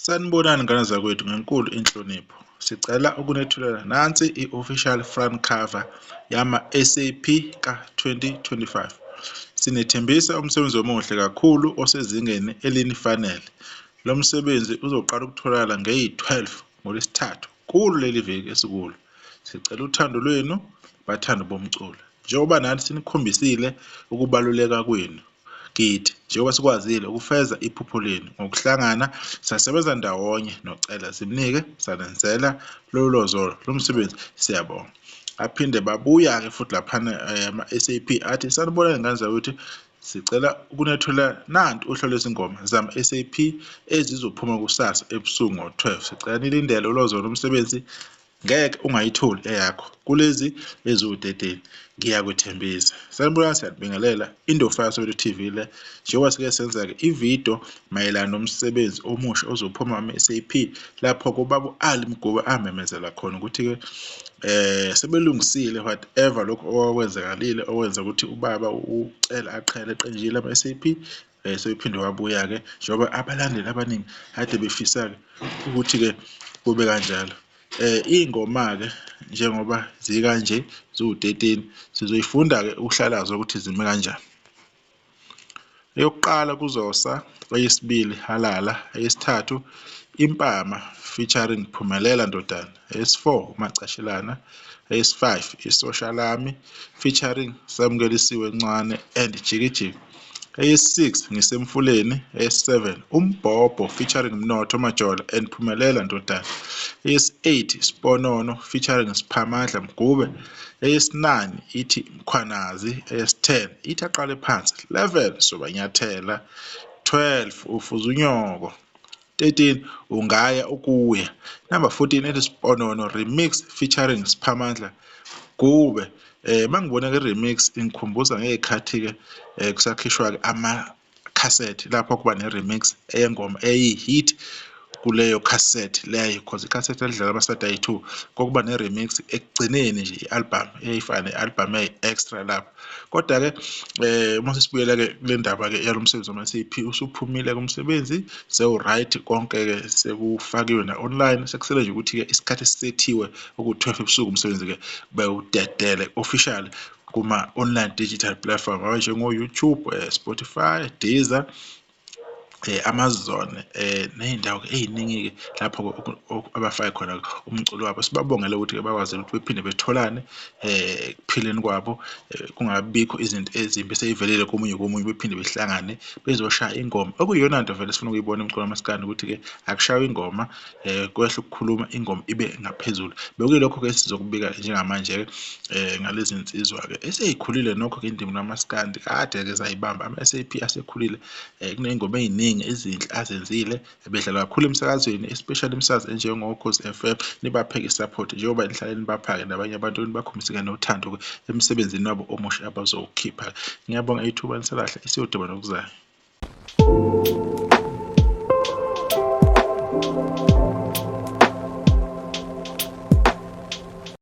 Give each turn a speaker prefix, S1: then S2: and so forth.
S1: Sanibonani ngane zakwethu, ngenkulu inhlonipho. Sicela ukunethulela nansi i-official front cover yama-SAP ka-2025. Sinethembisa umsebenzi omuhle kakhulu osezingeni elinifanele. Lo msebenzi uzoqala ukutholakala ngeyi-12 ngoLwesithathu kulo leli viki esikulo. Sicela uthando lwenu, bathandi bomculo. Njengoba nathi sinikhombisile ukubaluleka kwenu kithi, njengoba sikwazile ukufeza iphupho lenu ngokuhlangana, sasebenza ndawonye nocela simnike sanenzela lolu lozolo lomsebenzi. Siyabonga. Aphinde babuya-ke futhi laphana ama-SAP athi, sanibonani ngane zakwethu, sicela ukunethulela nanti uhlobo lwezingoma zama-SAP ezizophuma kusasa ebusuku ngo-12. Sicela nilindele ulozolo lomsebenzi, ngeke ungayitholi eyakho kulezi eziwu-13. Ngiyakwethembisa. Sanibonani, siyanibingelela. Indofire Soweto TV le, njengoba sike senza-ke ividiyo mayelana nomsebenzi omusha ozophuma ama-SAP lapho kubaba u-Ali Mguba amemezela khona ukuthi-ke sebelungisile whatever lokho okwenzakalile okwenza ukuthi ubaba ucela aqhele eqenjini lama-SAP. Sebephinde wabuya-ke njengoba abalandeli abaningi kade befisa-ke ukuthi-ke kube kanjalo. Iy'ngoma-ke njengoba zikanje ziwu-13 sizoyifunda-ke ukuhlalaza ukuthi zime kanjani. Eyokuqala kuZosa, eyesibili Halala, eyesithathu Impama featuring Phumelela Ndodana, eyesi-4 Umacashelana, eyesi-5 Isosha Lami featuring Samkelisiwe Ncwane and Jikijiki, eyesi-6 Ngisemfuleni, eyesi-7 Umbhobho featuring Mnotho Majola and Phumelela Ndodana, eyesi-8 Sponono featuring Siphamandla Mgube, eyesi-9 ithi Mkhwanazi, eyesi-10 ithi Aqale Phansi, 11 Sobanyathela, 12 Ufuza Unyoko, 13 Ungaya Ukuya, number 14 ethi Sponono remix featuring Siphamandla Mgube. Mangibona ke remix ingikhumbuza ngekhathi-ke kusakhishwa-ke ama-cassette lapho kuba ne-remix eyengoma eyi-hit kuleyo cassette leyo, because i-cassette edlala ama-side 2 kokuba ne-remix ekugcineni nje i-album eyayifana ne-album eyi-extra lapho. Kodwa-ke uma sesibuyela-ke kule ndaba-ke yalo msebenzi wama-SAP, usuphumile-ke umsebenzi, sewu-right, konke-ke sekufakiwe na-online. Sekusele nje ukuthi-ke isikhathi esisethiwe oku-12 ebusuku umsebenzi-ke bewudedele official kuma-online digital platform abanjengo-YouTube, Spotify, Deezer, Amazon, ney'ndawo ey'ningi-ke lapho abafake khona umculo wabo. Sibabongele ukuthi-ke bakwazile ukuthi bephinde betholane ekuphileni kwabo, kungabikho izinto ezimbi sey'velile komunye bephinde behlangane bezoshaya ingoma, okuyiyona nto vele sifuna ukuyibona emculo kamaskandi, ukuthi-ke akushaywe ingoma, kwehle ukukhuluma, ingoma ibe ngaphezulu. Bekuyilokho-ke sizokubika njengamanje-ke ngalezi nsizwa-ke esey'khulile nokho-ke indima kamaskandi kade-ke zayibamba. Ama-SAP asekhulile, kuney'ngoma ey'ningi ezinhle azenzile, bedlala kakhulu emsakazweni, especially imsakazo enjengoKhozi FM. Nibapheke i-support njengoba nihlale nibapha-ke nabanye abantu nibakhombise nothando-ke emsebenzini wabo omusha abazowukhipha. Ngiyabonga ithuba nisalahle, isiyoduma nokuzayo.